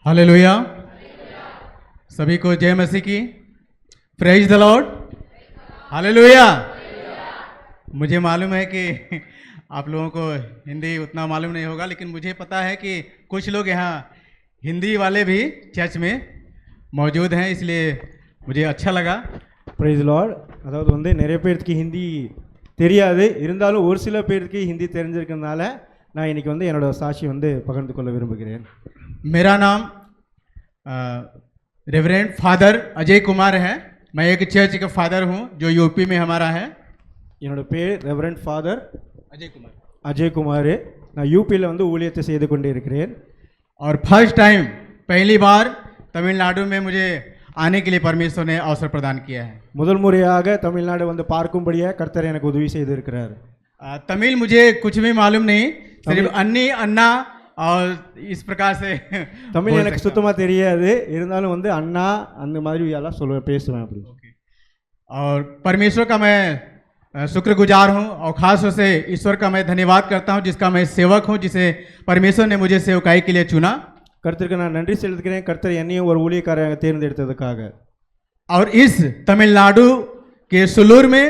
Hallelujah. सभी को जय मसीह की। Praise the Lord. हालेलुया। मुझे मालूम है कि आप लोगों को हिंदी उतना मालूम नहीं होगा, लेकिन मुझे पता है कि कुछ लोग यहाँ हिंदी वाले भी चर्च में मौजूद हैं, इसलिए मुझे अच्छा लगा। Praise Lord. அதாவது நிறைய பேருக்கு ஹிந்தி தெரியாது, இருந்தாலும் ஒரு சில பேருக்கு ஹிந்தி தெரிஞ்சிருக்கிறதுனால நான் இன்னைக்கு என்னோட சாட்சி பகிர்ந்து கொள்ள விரும்புகிறேன். मेरा नाम रेवरेंड फादर अजय कुमार है। मैं एक चर्च का फादर हूँ जो यूपी में हमारा है। என்னோட பேர் ரெவரண்ட் ஃபாதர் அஜய் குமார். நான் யூபியில் ஊழியத்தை செய்து கொண்டே இருக்கிறேன். और फर्स्ट टाइम पहली बार तमिलनाडु में मुझे आने के लिए परमेश्वर ने अवसर प्रदान किया है। முதல் முறையாக தமிழ்நாடு பார்க்கும்படியாக கர்த்தர் எனக்கு உதவி செய்திருக்கிறார். तमिल मुझे कुछ भी मालूम नहीं, सिर्फ अन्नी अन्ना और इस प्रकार से தமிழ் எனக்கு சுத்தமாக தெரியாது, இருந்தாலும் அண்ணா அந்த மாதிரி எல்லாம் பேசுவேன் அப்படி. और परमेश्वर का मैं शुक्रगुजार हूँ और ख़ास तौर से ईश्वर का मैं धन्यवाद करता हूँ जिसका मैं सेवक हूँ, जिसे परमेश्वर ने मुझे सेवकाई के लिए चुना। கர்த்தருக்கு நான் நன்றி செலுத்துகிறேன், கர்த்தர் என்னையும் ஒரு ஊழியக்காரராக தேர்ந்தெடுத்ததுக்காக. और इस तमिलनाडु के सुलूर में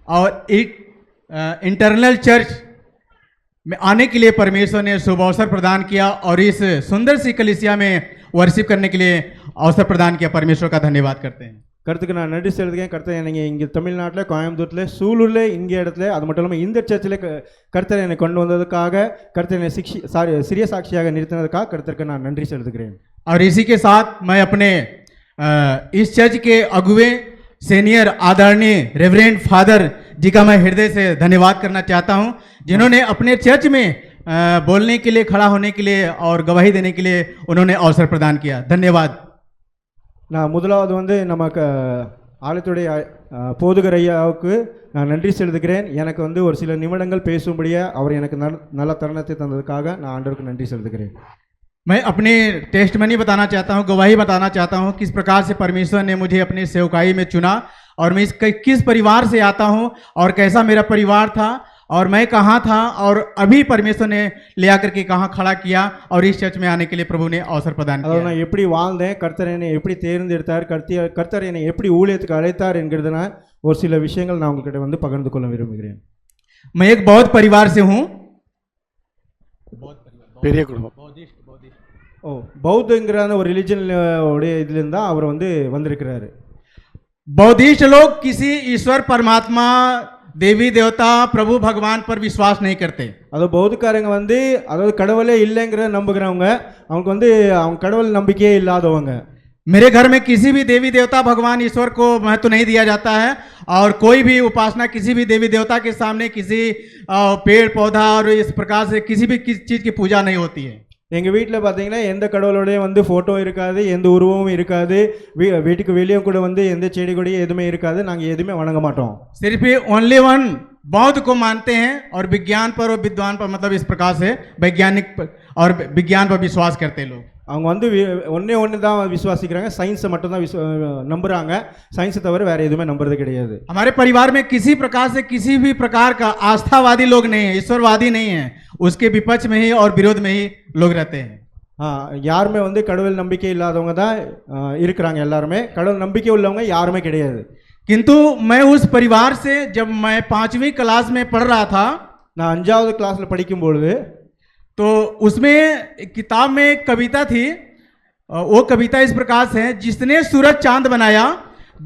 और एक इंटरनल चर्च में आने के लिए परमेश्वर ने शुभ अवसर प्रदान किया और इस सुंदर सी कलीसिया में वर्शिप करने के लिए अवसर प्रदान किया। परमेश्वर का धन्यवाद करते हैं। கர்த்தருக்கு நான் நன்றி செலுத்துகிறேன். கர்த்தர் என்னை இங்கே தமிழ்நாட்டில் கோயம்புத்தூரில் சூலூரில் இங்கே இடத்துல அது மட்டும் இல்லாமல் இந்த சர்ச்சில் கர்த்தர் என்னை கொண்டு வந்ததுக்காக, கர்த்தர் என்னை சிறிய சாட்சியாக நிறுத்தினதுக்காக கர்த்தருக்கு நான் நன்றி செலுத்துகிறேன். और इसी के साथ मैं अपने इस चर्च के अगुवे सीनियर आदरणीय रेवरेंड फादर जी का मैं हृदय से धन्यवाद करना चाहता हूं, जिन्होंने अपने चर्च में बोलने के लिए, खड़ा होने के लिए और गवाही देने के लिए उन्होंने अवसर प्रदान किया। धन्यवाद। நான் முதலாவது நமக்கு ஆலயத்துடைய போதுகர் ஐயாவுக்கு நான் நன்றி செலுத்துகிறேன். எனக்கு ஒரு சில நிமிடங்கள் பேசும்படியாக அவர் எனக்கு நல்ல தருணத்தை தந்ததுக்காக நான் ஆண்டவருக்கு நன்றி செலுத்துகிறேன். मैं अपने टेस्टमनी बताना चाहता हूँ, गवाही बताना चाहता हूँ किस प्रकार से परमेश्वर ने मुझे अपनी सेवकाई में चुना और मैं किस परिवार से आता हूँ और कैसा मेरा परिवार था और मैं कहाँ था और अभी परमेश्वर ने ले आकर के कहाँ खड़ा किया और इस चर्च में आने के लिए प्रभु ने अवसर प्रदान किया। நான் எப்படி வாழ்ந்தேன், கர்த்தர் என்னை எப்படி தேர்ந்தெடுத்தார், கர்த்தர் என்னை எப்படி ஊழியத்துக்கு அழைத்தார் என்கிறதுனா ஒரு சில விஷயங்கள் நான் உங்ககிட்ட பகிர்ந்து கொள்ள விரும்புகிறேன். मैं एक बौद्ध परिवार से हूँ। பெரிய குடும்பம். பௌத்தங்கிற ஒரு ரிலிஜன் உடைய இதுலேருந்து தான் அவர் வந்திருக்கிறாரு. बौद्धिस्ट लोग किसी ईश्वर परमात्मा देवी देवता प्रभु भगवान पर विश्वास नहीं करते। அது பௌத்தக்காரங்க அதாவது கடவுளே இல்லைங்கிற நம்புகிறவங்க, அவங்க அவங்க கடவுள் நம்பிக்கையே இல்லாதவங்க. मेरे घर में किसी भी देवी देवता भगवान ईश्वर को महत्व नहीं दिया जाता है और कोई भी उपासना किसी भी देवी देवता के सामने किसी पेड़ पौधा और इस प्रकार से किसी भी चीज की पूजा नहीं होती है। எங்கள் வீட்டில் பார்த்தீங்கன்னா எந்த கடவுளோடையும் ஃபோட்டோ இருக்காது, எந்த உருவமும் இருக்காது, வீட்டுக்கு வெளியே கூட எந்த செடி கொடியும் எதுவுமே இருக்காது, நாங்கள் எதுவுமே வணங்க மாட்டோம். सिर्फ ओनली वन बौद्ध को मानते हैं और विज्ञान पर और विद्वान पर, मतलब इस प्रकार से वैज्ञानिक और विज्ञान पर विश्वास करते हैं लोग। அவங்க ஒன்று தான் விசுவாசிக்கிறாங்க, சயின்ஸை மட்டும் தான் நம்புறாங்க, சயின்ஸை தவிர வேற எதுவுமே நம்புறது கிடையாது. हमारे परिवार में किसी प्रकार से किसी भी प्रकार का आस्थावादी लोग नहीं है, ईश्वरवादी नहीं है, उसके विपक्ष में ही और विरोध में ही लोग रहते हैं। யாருமே கடவுள் நம்பிக்கை இல்லாதவங்க தான் இருக்கிறாங்க, எல்லாருமே கடவுள் நம்பிக்கை உள்ளவங்க யாருமே கிடையாது. किंतु मैं उस परिवार से, जब मैं 5वीं क्लास में पढ़ रहा था, நான் 5வது கிளாஸில் படிக்கும்பொழுது तो उसमें किताब में एक कविता थी। वो कविता इस प्रकार से है, जिसने सूरज चांद बनाया,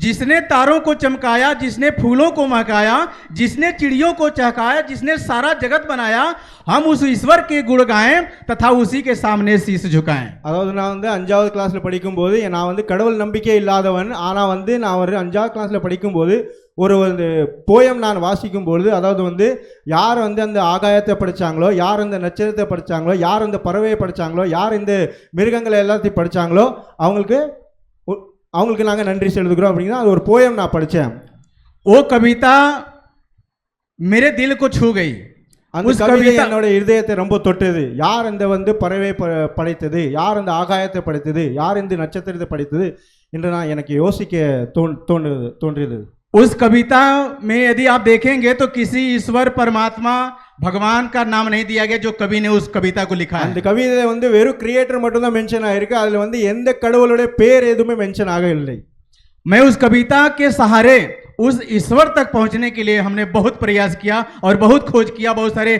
जिसने तारों को चमकाया, जिसने फूलों को महकाया, जिसने चिड़ियों को चहकाया, जिसने सारा जगत बनाया, हम उस ईश्वर के गुण गाएं तथा उसी के सामने शीश झुकाएं। அதாவது நான் 5வது கிளாஸில் படிக்கும்போது நான் கடவுள் நம்பிக்கை இல்லாதவன், ஆனால் நான் ஒரு 5வது கிளாஸில் படிக்கும்போது ஒரு போயம் நான் வாசிக்கும்பொழுது, அதாவது யார் அந்த ஆகாயத்தை படித்தாங்களோ, யார் அந்த நட்சத்திரத்தை படித்தாங்களோ, யார் அந்த பறவையை படித்தாங்களோ, யார் இந்த மிருகங்களை எல்லாத்தையும் படித்தாங்களோ அவங்களுக்கு நாங்கள் நன்றி செலுத்துகிறோம் அப்படிங்கிற அது ஒரு போயம் நான் படித்தேன். वो कविता मेरे दिल को छू गई। அந்த கவிதை என்னோட இதயத்தை ரொம்ப தொட்டது. யார் அந்த பறவை படைத்தது, யார் அந்த ஆகாயத்தை படைத்தது, யார் இந்த நட்சத்திரத்தை படைத்தது என்று நான் எனக்கு யோசிக்க தோன்றியது. उस कविता में यदि आप देखेंगे तो किसी ईश्वर परमात्मा भगवान का नाम नहीं दिया गया जो कवि ने उस कविता को लिखा அந்த है। கவிதையில வந்து வெறும் கிரியேட்டர் மட்டும் தான் மென்ஷன் ஆயிருக்கு. அதுல வந்து எந்த கடவுளுடைய பேர் எதுவுமே மென்ஷன் ஆகவில்லை. मैं उस कविता के सहारे उस ईश्वर तक पहुंचने के लिए हमने बहुत प्रयास किया और बहुत खोज किया, बहुत सारे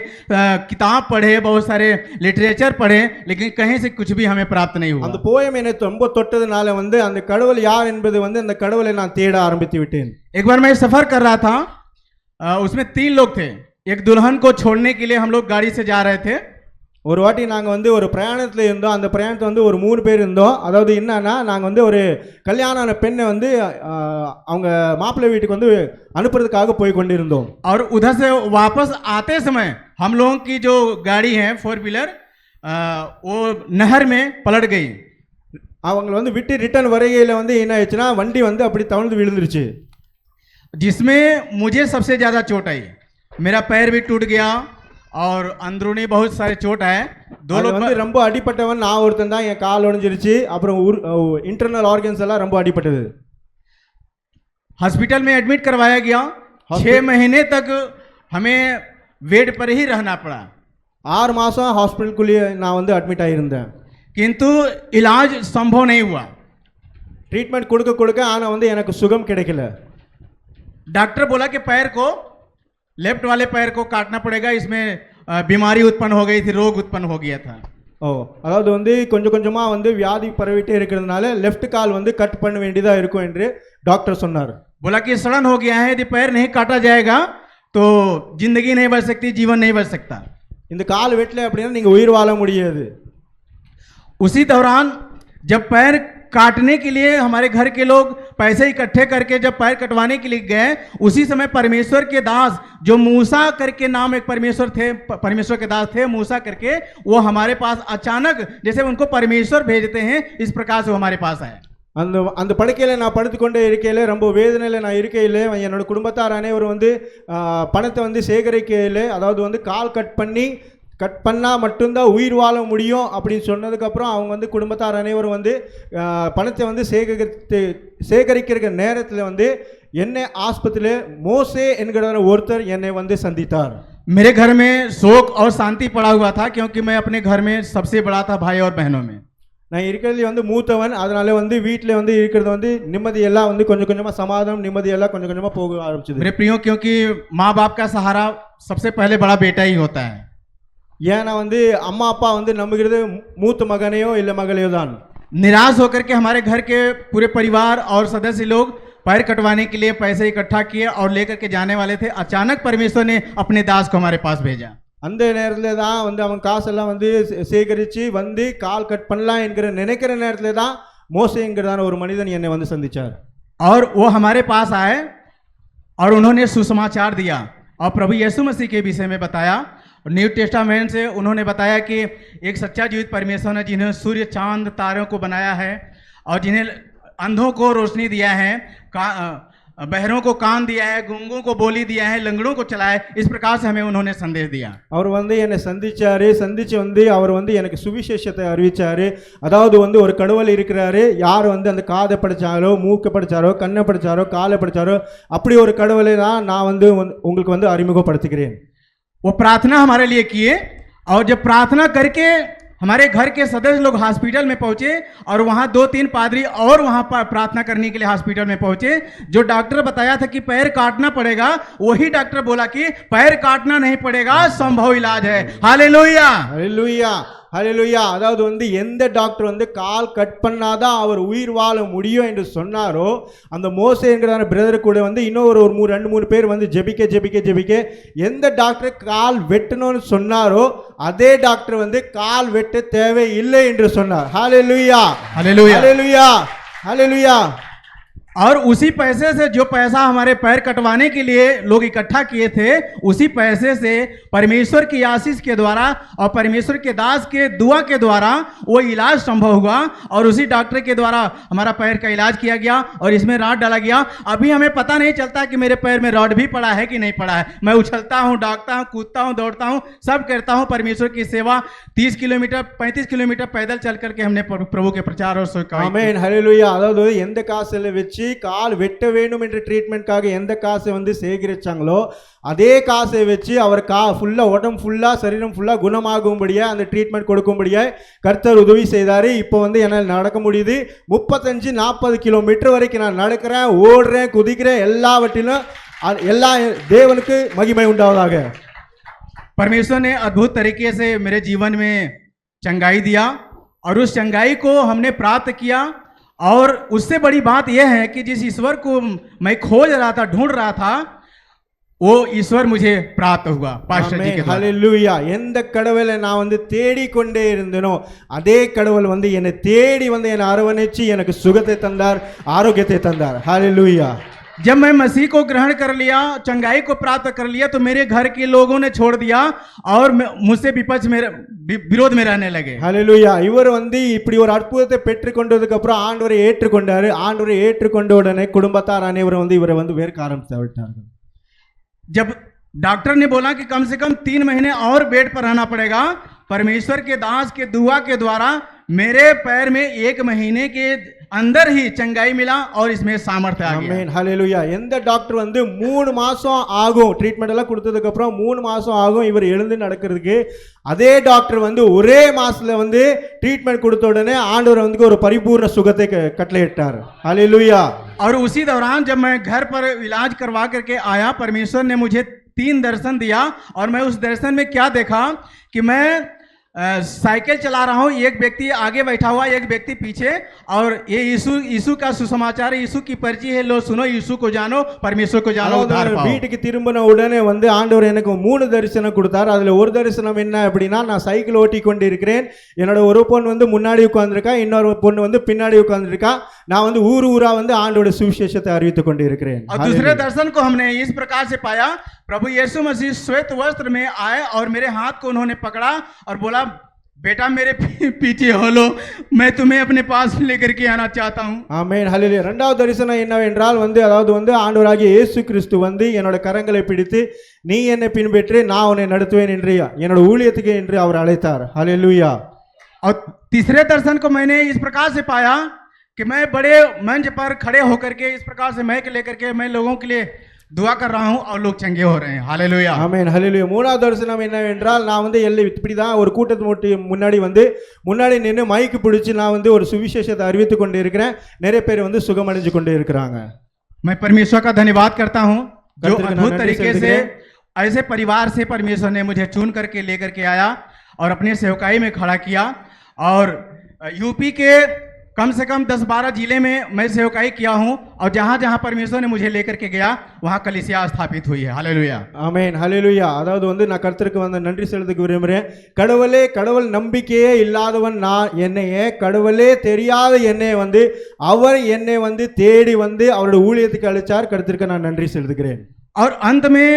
किताब पढ़े, बहुत सारे लिटरेचर पढ़े, लेकिन कहीं से कुछ भी हमें प्राप्त नहीं हुआ। அந்த போயம் என்னை ரொம்ப தொட்டதுனால வந்து அந்த கடவுள் யார் என்பது வந்து அந்த கடவுளை நான் தேட ஆரம்பித்து விட்டேன். एक बार मैं सफर कर रहा था, उसमें 3 लोग थे। एक दुल्हन को छोड़ने के लिए हम लोग गाड़ी से जा रहे थे। ஒரு வாட்டி நாங்கள் வந்து ஒரு பிரயாணத்தில் இருந்தோம். அந்த பிரயாணத்தில் வந்து ஒரு 3 பேர் இருந்தோம். அதாவது என்னன்னா நாங்கள் வந்து ஒரு கல்யாண பெண்ணை வந்து அவங்க மாப்பிள்ளை வீட்டுக்கு வந்து அனுப்புறதுக்காக போய் கொண்டிருந்தோம். और उधर से वापस आते समय हम लोगों की जो गाड़ी है 4 व्हीलर वो नहर में पलट गई। அவங்களை வந்து விட்டு ரிட்டர்ன் வரைகையில் வந்து என்ன ஆயிடுச்சுன்னா வண்டி வந்து அப்படி தவழ்ந்து விழுந்துருச்சு. जिसमें मुझे सबसे ज़्यादा चोट आई। मेरा पैर भी टूट गया और अंदरूनी बहुत सारे चोट आए। 2 लोग வந்து ரொம்ப அடிப்பட்டவன் நான் ஒருத்தன் தான். என் கால் உடைஞ்சிருச்சு. அப்புறம் இன்டர்னல் ஆர்கன்ஸ் எல்லாம் ரொம்ப அடிபட்டது. हॉस्पिटल में एडमिट करवाया गया। 6 महीने तक हमें बेड पर ही रहना पड़ा। 6 மாதம் ஹாஸ்பிட்டலுக்குள்ளேயே நான் வந்து அட்மிட் ஆகியிருந்தேன். किंतु इलाज संभव नहीं हुआ। ட்ரீட்மெண்ட் கொடுக்க கொடுக்க ஆனால் வந்து எனக்கு சுகம் கிடைக்கல. डॉक्टर बोला कि पैर को, लेफ्ट वाले पैर को काटना पड़ेगा, इसमें बीमारी उत्पन्न हो गई थी, रोग उत्पन्न हो गया था। அதாவது வந்து கொஞ்சம் கொஞ்சமாக வந்து வியாதி பரவிட்டே இருக்கிறதுனால லெஃப்ட் கால் வந்து கட் பண்ண வேண்டியதாக இருக்கும் என்று டாக்டர் சொன்னார். बोला कि सड़न हो गया है, यदि पैर नहीं काटा जाएगा तो जिंदगी नहीं बच सकती, जीवन नहीं बच सकता। இந்த கால் வெட்டல அப்படின்னா நீங்கள் உயிர் வாழ முடியாது. उसी दौरान जब पैर काटने के लिए हमारे घर के लोग पैसे इकट्ठे करके जब पैर कटवाने के लिए गए, उसी समय परमेश्वर के दास जो मूसा करके नाम एक परमेश्वर थे, परमेश्वर के दास थे मूसा करके, वो हमारे पास अचानक जैसे उनको परमेश्वर भेजते हैं इस प्रकार से वो हमारे पास आए। அந்த அந்த படுக்கையில் நான் படுத்துக்கொண்டே இருக்கையில் ரொம்ப வேதனையில் நான் இருக்கையில் என்னோட குடும்பத்தார் அனைவரும் வந்து பணத்தை வந்து சேகரிக்கையில், அதாவது வந்து கால் கட் பண்ணால் மட்டும்தான் உயிர் வாழ முடியும் அப்படின்னு சொன்னதுக்கப்புறம் அவங்க வந்து குடும்பத்தார் அனைவரும் வந்து பணத்தை வந்து சேகரிக்கிற நேரத்தில் வந்து என்னை ஆஸ்பத்திரியில் மோசே என்கிற ஒருத்தர் என்னை வந்து சந்தித்தார். मेरे घर में शोक और शांति पड़ा हुआ था क्योंकि मैं अपने घर में सबसे बड़ा था भाई और बहनों में। நான் இருக்கிறதுல வந்து மூத்தவன். அதனால வந்து வீட்டில் வந்து இருக்கிறது வந்து நிம்மதியெல்லாம் வந்து கொஞ்சம் கொஞ்சமாக சமாதானம் நிம்மதியெல்லாம் கொஞ்சம் கொஞ்சமாக போக ஆரம்பிச்சது. मेरे प्रियो, क्योंकि माँ बाप का सहारा सबसे पहले बड़ा बेटा ही होता है। ஏன்னா வந்து அம்மா அப்பா வந்து நம்புகிறது மூத்த மகனையோ இல்லை மகளையோ தான். निराश होकर के हमारे घर के पूरे परिवार और सदस्य लोग पैर कटवाने के लिए पैसे इकट्ठा किए और लेकर के जाने वाले थे। अचानक परमेश्वर ने अपने दास को हमारे पास भेजा। அந்த நேரத்தில் தான் வந்து அவன் காசெல்லாம் வந்து சேகரித்து வந்து கால் கட் பண்ணலாம் என்கிற நினைக்கிற நேரத்தில் தான் மோசேங்கிறதான ஒரு மனிதன் என்னை வந்து சந்திச்சார். और वो हमारे पास आए और उन्होंने सुसमाचार दिया और प्रभु यीशु मसीह के विषय में बताया। न्यू टेस्टामेंट से उन्होंने बताया कि एक सच्चा जीवित परमेश्वर ने जिन्हें सूर्य चांद तारों को बनाया है और जिन्हें अंधों को रोशनी दिया है, बहरों को कान दिया है, गूंगों को बोली दिया है, लंगड़ों को चलाया है, इस प्रकार से हमें उन्होंने संदेश दिया। அவர் வந்து என்னை சந்திச்சு வந்து அவர் வந்து எனக்கு சுவிசேஷத்தை அறிவிச்சாரு. அதாவது வந்து ஒரு கடவுள் இருக்கிறாரு, யார் வந்து அந்த காதை படிச்சாரோ, மூக்கை படிச்சாரோ, கண்ணை படிச்சாரோ, காலை படிச்சாரோ, அப்படி ஒரு கடவுளை தான் நான் வந்து உங்களுக்கு வந்து அறிமுகப்படுத்துகிறேன். वो प्रार्थना हमारे लिए किए और जब प्रार्थना करके हमारे घर के सदस्य लोग हॉस्पिटल में पहुंचे और वहां 2-3 पादरी और वहां पर प्रार्थना करने के लिए हॉस्पिटल में पहुंचे। जो डॉक्टर बताया था कि पैर काटना पड़ेगा, वही डॉक्टर बोला कि पैर काटना नहीं पड़ेगा, संभव इलाज है। हालेलुया, हालेलुया, ஹல்லேலூயா. அதாவது வந்து எந்த டாக்டர் வந்து கால் கட் பண்ணாதான் அவர் உயிர் வாழ முடியும் என்று சொன்னாரோ, அந்த மோசேங்கிற பிரதர் கூட வந்து இன்னும் ஒரு 2-3 பேர் வந்து ஜெபிக்க எந்த டாக்டர் கால் வெட்டணும்னு சொன்னாரோ அதே டாக்டர் வந்து கால் வெட்ட தேவை இல்லை என்று சொன்னார். ஹல்லேலூயா, हालेलुया, ஹல்லேலூயா, ஹல்லேலூயா. और उसी पैसे से जो पैसा हमारे पैर कटवाने के लिए लोग इकट्ठा किए थे, उसी पैसे से परमेश्वर की आशीष के द्वारा और परमेश्वर के दास के दुआ के द्वारा वो इलाज संभव हुआ और उसी डॉक्टर के द्वारा हमारा पैर का इलाज किया गया और इसमें रॉड डाला गया। अभी हमें पता नहीं चलता कि मेरे पैर में रॉड भी पड़ा है कि नहीं पड़ा है। मैं उछलता हूँ, डांकता हूँ, कूदता हूँ, दौड़ता हूँ, सब करता हूँ परमेश्वर की सेवा। 30 किलोमीटर 35 किलोमीटर पैदल चल करके हमने प्रभु के प्रचार और ஆமென், ஹல்லேலூயா. அதாவது எந்த காசுல வச்சு வச்சு கால் வெட்ட வேண்டும் என்ற ட்ரீட்மெண்ட்காக எந்த காசை வந்து சேகரிச்சாங்களோ அதே காசை வச்சு அவர் ஃபுல்லாக உடம்பு ஃபுல்லாக சரீரம் ஃபுல்லாக குணமாகும்படியாக அந்த ட்ரீட்மெண்ட் கொடுக்கும்படியாக கர்த்தர் உதவி செய்தார். இப்போ வந்து என்னால் நடக்க முடியுது. 35-40 கிலோமீட்டர் வரைக்கும் நான் நடக்கிறேன், ஓடுறேன், குதிக்கிறேன், எல்லாவற்றிலும் எல்லா தேவனுக்கு மகிமை உண்டாவதாக. परमेश्वर ने अद्भुत तरीके से मेरे जीवन में चंगाई दिया और उस चंगाई को हमने प्राप्त किया। और उससे बड़ी बात यह है कि जिस ईश्वर को मैं खोज रहा था, ढूंढ रहा था, वो ईश्वर मुझे प्राप्त हुआ पास्टर जी के द्वारा। ஹல்லேலூயா. எந்த கடவுளை நான் வந்து தேடிக்கொண்டே இருந்தேனோ அதே கடவுள் வந்து என்னை தேடி வந்து என்னை அரவணைச்சு எனக்கு சுகத்தை தந்தார், ஆரோக்கியத்தை தந்தார். ஹல்லேலூயா. जब मैं मसीह को ग्रहण कर लिया, चंगाई को प्राप्त कर लिया, तो मेरे घर के लोगों ने छोड़ दिया और मुझसे विपक्ष मेरे विरोध में रहने लगे. ஹல்லேலூயா. இவர் வந்து இப்படி ஒரு அற்புதத்தை பெற்றுக்கொண்டதுக்கு அப்புறம் ஆண்டவரை ஏற்றுக்கொண்டாரு. ஆண்டவரை ஏற்றுக்கொண்ட உடனே குடும்பத்தார் அனைவரும் வந்து இவரை வந்து வேர்க்க ஆரம்பித்தார்கள். जब डॉक्टर ने बोला कि कम से कम 3 महीने और बेड पर रहना पड़ेगा, परमेश्वर के दास के दुआ के द्वारा मेरे पैर में 1 महीने के अंदर ही चंगाई मिला और इसमें सामर्थ्य आ गया. ஆமென். ஹல்லேலூயா. எந்த டாக்டர் வந்து 3 மாசம் ஆகும் ட்ரீட்மெண்ட் எல்லாம் கொடுத்ததுக்கு அப்புறம் 3 மாசம் ஆகும் இவர் எழுந்து நடக்கிறதுக்கு, அதே டாக்டர் வந்து ஒரே மாசத்துல வந்து ட்ரீட்மெண்ட் கொடுத்த உடனே ஆண்டவர் வந்து ஒரு பரிபூர்ண சுகத்தை கட்டளையிட்டார். ஹல்லேலூயா. और उसी दौरान जब मैं घर पर इलाज करवा करके आया, परमेश्वर ने मुझे 3 दर्शन दिया और मैं उस दर्शन में क्या देखा कि मैं साइकिल चला रहा हूँ, एक व्यक्ति आगे बैठा हुआ, एक व्यक्ति पीछे, और ये यीशु का सुसमाचार है, यीशु की पर्ची है, लो सुनो, यीशु को जानो, परमेश्वर को जानो, उद्धार पाओ. வீட்டுக்கு திரும்பின உடனே வந்து ஆண்டவர் எனக்கு 3 தரிசனம் கொடுத்தார். அதுல ஒரு தரிசனம் என்ன அப்படின்னா, நான் சைக்கிள் ஓட்டி கொண்டு இருக்கிறேன், என்னோட ஒரு பொண்ணு வந்து முன்னாடி உட்கார்ந்திருக்கா, இன்னொரு பொண்ணு வந்து பின்னாடி உட்கார்ந்திருக்கா, நான் வந்து ஊரா வந்து ஆண்டவருடைய சுவிசேஷத்தை அறிவித்துக் கொண்டு இருக்கிறேன். और दूसरे दर्शन को हमने इस प्रकार से पाया, प्रभु यीशु मसीह श्वेत वस्त्र में आए और मेरे हाथ को उन्होंने पकड़ा और बोला, बेटा मेरे पीछे हो लो, मैं तुम्हें अपने पास लेकर के आना चाहता हूं. ஆமென். ஹல்லேலூயா. இரண்டாவது தரிசனம் என்னவென்றால் வந்து அதாவது வந்து ஆண்டவராகிய இயேசு கிறிஸ்து வந்து என்னோட கரங்களை பிடித்து நீ என்னை பின்பற்றி நான் உன்னை நடத்துவேன் என்று என்னோட ஊழியத்துக்கு என்று அவர் அழைத்தார். ஹல்லேலூயா. और तीसरे दर्शन को मैंने इस प्रकार से पाया कि मैं बड़े मंच पर खड़े होकर के इस प्रकार से मैक लेकर के मैं लोगों के लिए दुआ कर रहा हूं और लोग चंगे हो रहे हैं. हालेलुया. ஆமென். ஹல்லேலூயா. மூணாவது தரிசனம் என்னவென்றால் நான் வந்து இப்படிதான் ஒரு கூட்டத்து முன்னாடி வந்து முன்னாடி நின்று மைக்கு பிடிச்சு நான் வந்து ஒரு சுவிசேஷத்தை அறிவித்துக் கொண்டு இருக்கிறேன். நிறைய பேர் வந்து சுகமடைஞ்சு கொண்டு இருக்கிறாங்க. मैं परमेश्वर का धन्यवाद करता हूं जो कर्तव्य अद्भुत नन्ही तरीके से से ऐसे परिवार से परमेश्वर ने मुझे चुन करके लेकर के आया और अपने सेवकाई में खड़ा किया. और यूपी के कम से कम 10-12 जिले में मैं सेवकाई किया हूं और जहां जहां परमेश्वर ने मुझे लेकर के गया वहां कलीसिया स्थापित हुई है. हालेलुया. ஆமென். ஹல்லேலூயா. அதாவது வந்து நான் கர்த்தருக்கு வந்து நன்றி செலுத்த விரும்புகிறேன். கடவுளே, கடவுள் நம்பிக்கையே இல்லாதவன் நான், என்னையே கடவுளே தெரியாத என்னை வந்து அவர் என்னை வந்து தேடி வந்து அவருடைய ஊழியத்துக்கு அழைச்சார். கர்த்தருக்கு நான் நன்றி செலுத்துகிறேன். और अंत में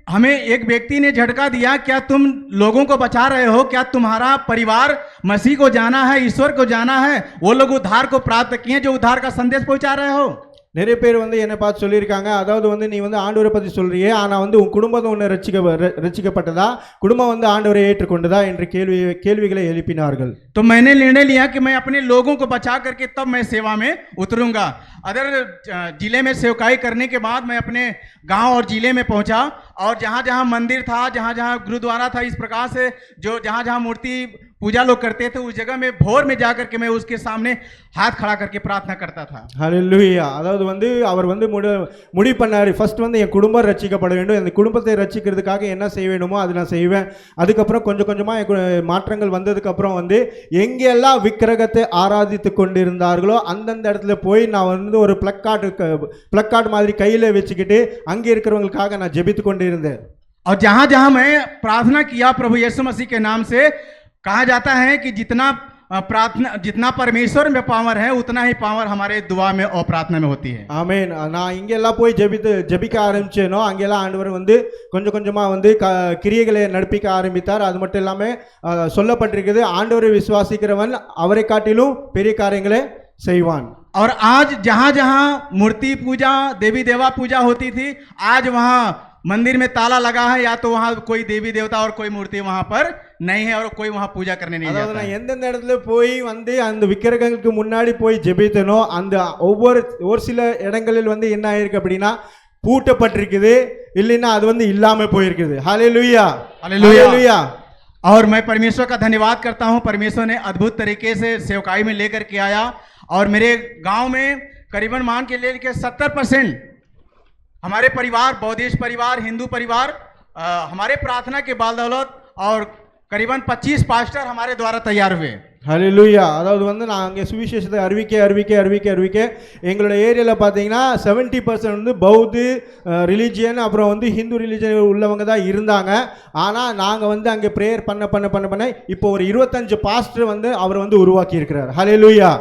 हमें एक व्यक्ति ने झटका दिया, क्या तुम लोगों को बचा रहे हो? क्या तुम्हारा परिवार मसीह को जाना है, ईश्वर को जाना है? वो लोग उद्धार को प्राप्त किए जो उद्धार का संदेश पहुंचा रहे हो? நிறைய பேர் வந்து என்னை பார்த்து சொல்லியிருக்காங்க, அதாவது வந்து நீ வந்து ஆண்டவரை பற்றி சொல்றியே, ஆனால் வந்து உன் குடும்பத்தை ஒன்று ரட்சிக்கப்பட்டதா, குடும்பம் வந்து ஆண்டவரை ஏற்றுக்கொண்டதா என்று கேள்விகளை எழுப்பினார்கள். तो मैंने निर्णय लिया कि मैं अपने लोगों को बचा करके तब मैं सेवा में उतरूंगा. अदर जिले में सेवकाई करने के बाद मैं अपने गांव और जिले में पहुंचा और जहां जहां मंदिर था, जहां जहां गुरुद्वारा था, इस प्रकार से जो जहां जहां मूर्ति पूजा लोग करते थे उस जगह में भोर में जाकर के मैं उसके सामने हाथ खड़ा करके प्रार्थना करता था. ஹல்லேலூயா. அதாவது வந்து அவர் வந்து முடிவு பண்ணாரு, ஃபர்ஸ்ட் வந்து என் குடும்பம் ரட்சிக்கப்பட வேண்டும், அந்த குடும்பத்தை ரட்சிக்கிறதுக்காக என்ன செய்ய வேண்டுமோ அதை நான் செய்வேன். அதுக்கப்புறம் கொஞ்சம் கொஞ்சமாக மாற்றங்கள் வந்ததுக்கு அப்புறம் வந்து எங்கெல்லாம் விக்கிரகத்தை ஆராதித்து கொண்டிருந்தார்களோ அந்தந்த இடத்துல போய் நான் வந்து ஒரு பிளக்கார்டு மாதிரி கையில் வச்சுக்கிட்டு அங்கே இருக்கிறவங்களுக்காக நான் ஜெபித்து கொண்டு இருந்தேன். और जहां जहां मैं प्रार्थना किया प्रभु यीशु मसीह के नाम से, कहा जाता है कि जितना प्रार्थना, जितना परमेश्वर में पावर है उतना ही पावर हमारे दुआ में और प्रार्थना में होती है. ஆமென். நான் இங்கெல்லாம் போய் ஜெபிக்க ஆரம்பிச்சேனோ அங்கெல்லாம் ஆண்டவர் வந்து கொஞ்சம் கொஞ்சமாக வந்து கிரியைகளை நடப்பிக்க ஆரம்பித்தார். அது மட்டும் இல்லாமல் சொல்லப்பட்டிருக்கிறது, ஆண்டவரை விசுவாசிக்கிறவன் அவரை காட்டிலும் பெரிய காரியங்களை செய்வான். और आज जहां जहां मूर्ति पूजा, देवी देवा पूजा होती थी, आज वहां मंदिर में ताला लगा है, या तो वहां कोई देवी देवता और कोई मूर्ति वहां पर नहीं है और कोई वहाँ पूजा करने नहीं அதாவது जाता நான் है। எந்தெந்த இடத்துல போய் வந்து அந்த விக்கிரகங்களுக்கு முன்னாடி போய் ஜெபித்தனோ அந்த ஒரு சில இடங்களில் வந்து என்ன ஆயிருக்கு அப்படின்னா பூட்டப்பட்டிருக்குது, இல்லைன்னா அது வந்து இல்லாம போயிருக்குது. ஹalleluya हालेलुया। और मैं परमेश्वर का धन्यवाद करता हूँ, परमेश्वर ने अद्भुत तरीके से सेवकाई में लेकर के आया और मेरे गांव में करीबन मान के लेके 70% हमारे परिवार, बौद्धिस्ट परिवार, हिंदू परिवार, हमारे प्रार्थना के बदौलत और करीबन 25 पास्टर हमारे द्वारा तैयार हुए। ஹalleluya। அதாவது வந்து நான் அங்கே சுவிசேஷத்தை அறிவிக்க எங்களோட ஏரியாவில் பார்த்தீங்கன்னா 70% வந்து பௌத்த ரிலீஜியன் அப்புறம் வந்து ஹிந்து ரிலீஜியன் உள்ளவங்க தான் இருந்தாங்க. ஆனால் நாங்கள் வந்து அங்கே ப்ரேயர் பண்ண இப்போ ஒரு 25 பாஸ்டர் வந்து அவர் வந்து உருவாக்கி இருக்கிறார். ஹalleluya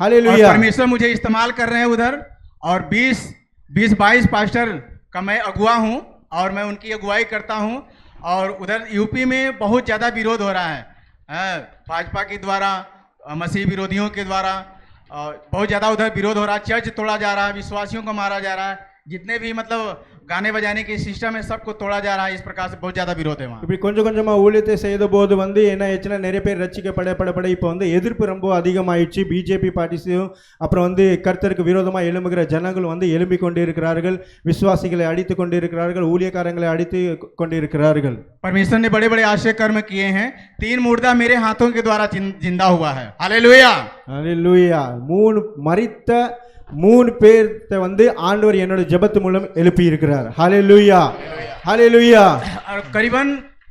ஹalleluya। परमेश्वर मुझे इस्तेमाल कर रहे हैं उधर और 20-22 पास्टर का मैं अगुआ हूँ और मैं उनकी अगुवाई करता हूँ। और उधर यूपी में बहुत ज़्यादा विरोध हो रहा है भाजपा के द्वारा, मसीह विरोधियों के द्वारा बहुत ज़्यादा उधर विरोध हो रहा है। चर्च तोड़ा जा रहा है, विश्वासियों को मारा जा रहा है, जितने भी मतलब गाने बजाने के सिस्टम है सबको तोड़ा जा रहा है। इस प्रकार से बहुत ज़्यादा विरोध है वहाँ। இப்படி கொஞ்சம் கொஞ்சமாக ஊழியத்தை செய்த போது வந்து என்ன ஆயிடுச்சுன்னா நிறைய பேர் ரட்சிக்கப்பட இப்போ வந்து எதிர்ப்பு ரொம்ப அதிகமாயிடுச்சு. பிஜேபி பார்ட்டிஸையும் அப்புறம் வந்து கர்த்தருக்கு விரோதமாக எழும்புகிற ஜனங்கள் வந்து எழும்பி கொண்டு இருக்கிறார்கள், விசுவாசிகளை அடித்து கொண்டு இருக்கிறார்கள், ஊழியக்காரங்களை அடித்து கொண்டு இருக்கிறார்கள். परमेश्वर ने बड़े बड़े आश्चर्य कर्म किए हैं। 3 मुर्दा मेरे हाथों के द्वारा जिंदा हुआ है। Hallelujah hallelujah. 3 மரித்த 3 பேர்த்தை வந்து ஆண்டவர் என்னோட ஜெபத்து மூலம் எழுப்பி இருக்கிறார். Hallelujah hallelujah. और करीबन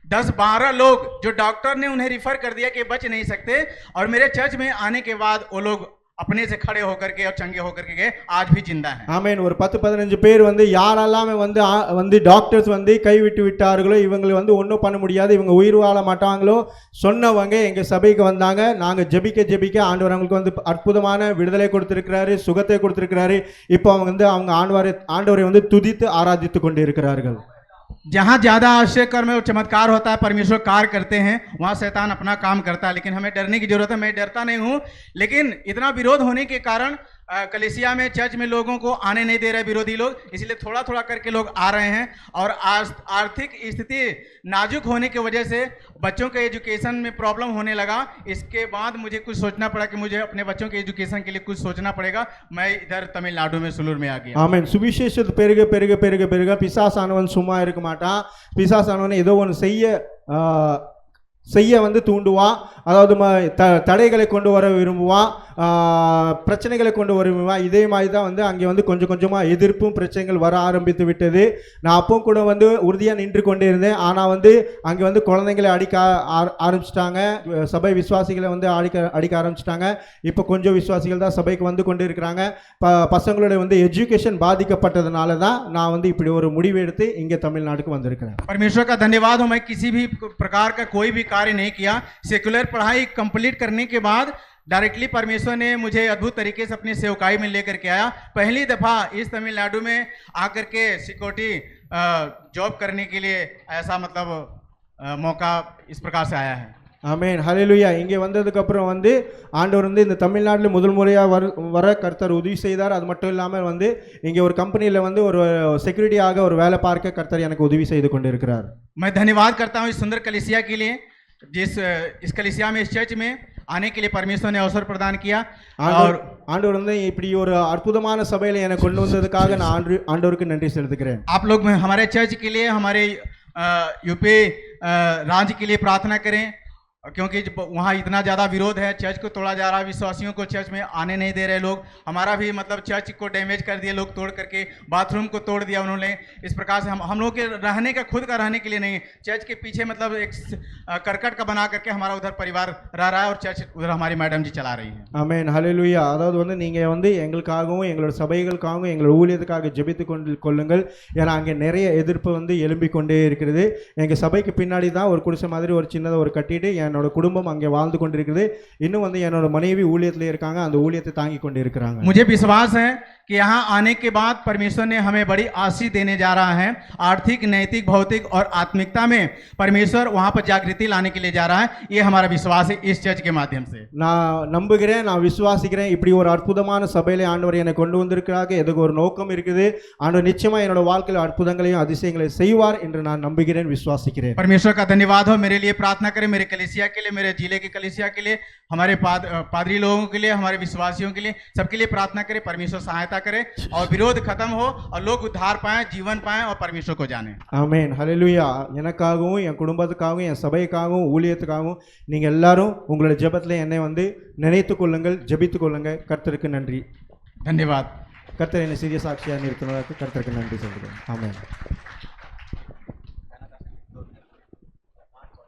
10-12 लोग जो डॉक्टर ने उन्हें रिफर कर दिया कि बच नहीं सकते और मेरे चर्च में आने के बाद वो लोग अपने से खड़े होकर के और चंगे होकर के गए, आज भी जिंदा हैं। ஆமென்। ஒரு 10-15 பேர் வந்து யாரெல்லாம் வந்து டாக்டர்ஸ் வந்து கைவிட்டு விட்டார்களோ, இவங்களை வந்து ஒன்றும் பண்ண முடியாது, இவங்க உயிர் வாழ மாட்டாங்களோ சொன்னவங்க எங்க சபைக்கு வந்தாங்க. நாங்க ஜெபிக்க ஆண்டவர் அவங்களுக்கு வந்து அற்புதமான விடுதலை கொடுத்திருக்கிறாரு, சுகத்தை கொடுத்திருக்கிறாரு. இப்போ அவங்க வந்து ஆண்டவரை வந்து துதித்து ஆராதித்து கொண்டு இருக்கிறார்கள். जहाँ ज्यादा आश्चर्य कर्म और चमत्कार होता है, परमेश्वर कार्य करते हैं, वहाँ शैतान अपना काम करता है। लेकिन हमें डरने की जरूरत है। मैं डरता नहीं हूँ, लेकिन इतना विरोध होने के कारण कलीसिया में, चर्च में लोगों को आने नहीं दे रहे विरोधी लोग, इसलिए थोड़ा थोड़ा करके लोग आ रहे हैं। और आर्थिक स्थिति नाजुक होने की वजह से बच्चों के एजुकेशन में प्रॉब्लम होने लगा। इसके बाद मुझे कुछ सोचना पड़ा कि मुझे अपने बच्चों के एजुकेशन के लिए कुछ सोचना पड़ेगा। मैं इधर तमिलनाडु में सुलूर में आ गया। ஆமென்। சுவிசேஷத்து பெருக பிசாசானவன் சும்மா இருக்க மாட்டான். பிசாசானவன் ஏதோ ஒன்று செய்ய வந்து தூண்டுவான். அதாவது தடைகளை கொண்டு வர விரும்புவான், பிரச்சனைகளை கொண்டு வர விரும்புவான். இதே மாதிரி தான் வந்து அங்கே வந்து கொஞ்சம் கொஞ்சமாக எதிர்ப்பும் பிரச்சனைகள் வர ஆரம்பித்து விட்டது. நான் அப்போ கூட வந்து உறுதியாக நின்று கொண்டே இருந்தேன். ஆனால் வந்து அங்கே வந்து குழந்தைங்களை அடிக்க ஆரம்பிச்சிட்டாங்க, சபை விசுவாசிகளை வந்து அடிக்க ஆரம்பிச்சிட்டாங்க. இப்போ கொஞ்சம் விசுவாசிகள் தான் சபைக்கு வந்து கொண்டு இருக்கிறாங்க. பசங்களோட வந்து எஜுகேஷன் பாதிக்கப்பட்டதுனால தான் நான் வந்து இப்படி ஒரு முடிவு எடுத்து இங்கே தமிழ்நாட்டுக்கு வந்திருக்கிறேன். परमेश्वर का धन्यवाद हो। मैं किसी भी प्रकार का कोई भी कार्य नहीं किया। सेकुलर पढ़ाई कंप्लीट करने के बाद डायरेक्टली परमेश्वर ने मुझे अद्भुत तरीके से अपनी सेवकाई में लेकर के आया। पहली दफ़ा इस तमिलनाडु में आकर के सिक्योरिटी जॉब करने के लिए ऐसा मतलब मौका इस प्रकार से आया है। ஆமென் ஹalleluya। இங்கே வந்ததுக்கு அப்புறம் வந்து ஆண்டவர் வந்து இந்த தமிழ்நாட்டில் முதல் முறையாக வர கர்த்தர் உதவி செய்தார். அது மட்டும் இல்லாமல் வந்து இங்கே ஒரு கம்பெனியில் வந்து ஒரு செக்யூரிட்டியாக ஒரு வேலை பார்க்க கர்த்தர் எனக்கு உதவி செய்து கொண்டு இருக்கிறார். मैं धन्यवाद करता हूँ इस सुंदर कलीसिया के लिए, इस कलीसिया में, इस चर्च में आने के लिए परमेश्वर ने अवसर प्रदान किया। और ஆண்டவர் வந்து இப்படி ஒரு அற்புதமான சபையில் எனக்கு கொண்டு வந்ததுக்காக நான் ஆண்டவருக்கு நன்றி செலுத்துகிறேன். आप लोग हमारे चर्च के लिए, हमारे यूपी राज्य के लिए प्रार्थना करें, क्योंकि वहाँ इतना ज़्यादा विरोध है, चर्च को तोड़ा जा रहा है, विश्वासियों को चर्च में आने नहीं दे रहे लोग। हमारा भी मतलब चर्च को डैमेज कर दिया लोग, तोड़ करके बाथरूम को तोड़ दिया उन्होंने। इस प्रकार से हम लोग के रहने का, खुद का रहने के लिए नहीं, चर्च के पीछे मतलब एक करकट का बना करके हमारा उधर परिवार रह रहा है और चर्च उधर हमारी मैडम जी चला रही है। ஆமென் ஹalleluya। அதாவது வந்து நீங்கள் வந்து எங்களுக்காகவும் எங்களோட சபைகளுக்காகவும் எங்களோட ஊழியத்துக்காக ஜெபித்து கொள்ளுங்கள். ஏன்னா அங்கே நிறைய எதிர்ப்பு வந்து எழும்பி கொண்டே இருக்கிறது. எங்கள் சபைக்கு பின்னாடி தான் ஒரு குடிசை மாதிரி ஒரு சின்னதாக ஒரு கட்டிட்டு என்னோட குடும்பம் அங்கே வாழ்ந்து கொண்டிருக்கிறது. இன்னும் வந்து என்னோட மனைவி ஊழியத்தில் இருக்காங்க, அந்த ஊழியத்தை தாங்கி கொண்டு இருக்கிறாங்க. मुझे विश्वास है कि यहाँ आने के बाद परमेश्वर ने हमें बड़ी आशीष देने जा रहा है। आर्थिक, नैतिक, भौतिक और आत्मिकता में परमेश्वर वहाँ पर जागृति लाने के लिए जा रहा है। ये हमारा विश्वास है इस चर्च के माध्यम से। நான் நம்புகிறேன், நான் விசுவாசிக்கிறேன். இப்படி ஒரு அற்புதமான சபையிலே ஆண்டவர் என்னை கொண்டு வந்திருக்கிறாங்க. இதுக்கு ஒரு நோக்கம் இருக்குது. ஆண்டவர் நிச்சயமா என்னோட வாழ்க்கையில் अद्भुतங்களையும் அதிசயங்களையும் செய்வார் என்று நான் நம்புகிறேன், விசுவாசிக்கிறேன். परमेश्वर का धन्यवाद हो। मेरे लिए प्रार्थना करें, मेरे कलीसिया के लिए, मेरे जिले की कलीसिया के लिए, हमारे पादरी लोगों के लिए, हमारे विश्वासियों के लिए, सबके लिए प्रार्थना करें। परमेश्वर सहायता करे और विरोध खत्म हो और लोग उद्धार पाएं, जीवन पाएं और परमेश्वर को जाने। ஆமென், ஹல்லேலூயா. எனக்காகவும் என் குடும்பத்துக்காகவும் என் சபைக்காகவும் ஊழியத்துக்காகவும் நீங்கள் எல்லாரும் உங்களுடைய ஜெபத்தில் என்னை வந்து நினைத்துக் கொள்ளுங்கள், ஜெபித்துக் கொள்ளுங்க. கர்த்தருக்கு நன்றி. धन्यवाद। கர்த்தர் என்னை சிறிய சாட்சியாக இருக்கிறதற்கு கர்த்தருக்கு நன்றி சொல்கிறேன். ஆமென்.